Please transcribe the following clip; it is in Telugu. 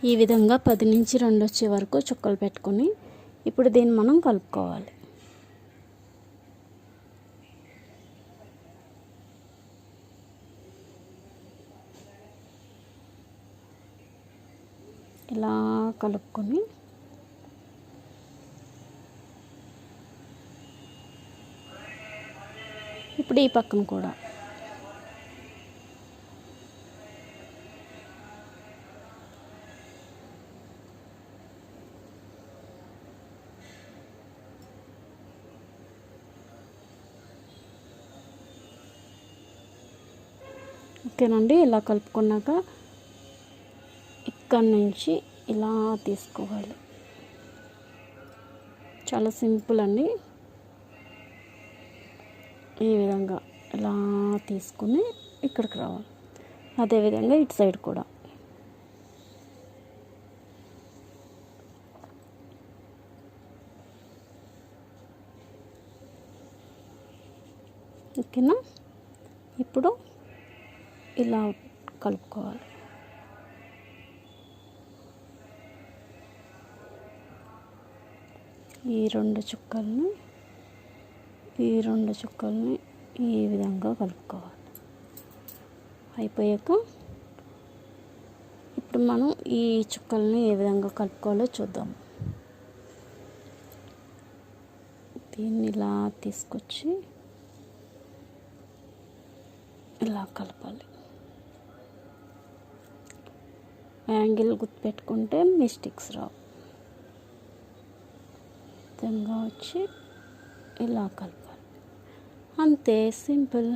ఈ విధంగా 10 నుంచి 2 వచ్చే వరకు చుక్కలు పెట్టుకొని ఇప్పుడు దీన్ని మనం కలుపుకోవాలి. ఇలా కలుపుకొని ఇప్పుడు ఈ పక్కన కూడా ఓకేనండి. ఇలా కలుపుకున్నాక ఇక్కడ నుంచి ఇలా తీసుకోవాలి. చాలా సింపుల్ అండి. ఈ విధంగా ఇలా తీసుకుని ఇక్కడికి రావాలి. అదేవిధంగా ఇటు సైడ్ కూడా ఓకేనా. ఇప్పుడు ఇలా కలుపుకోవాలి. ఈ రెండు చుక్కల్ని ఈ విధంగా కలుపుకోవాలి. అయిపోయాక ఇప్పుడు మనం ఈ చుక్కల్ని ఏ విధంగా కలుపుకోవాలో చూద్దాం. దీన్ని ఇలా తీసుకొచ్చి ఇలా కలపాలి. యాంగిల్ గుర్తుపెట్టుకుంటే మిస్టేక్స్ రావు. విధంగా వచ్చి ఇలా కలపాలి. అంతే, సింపుల్.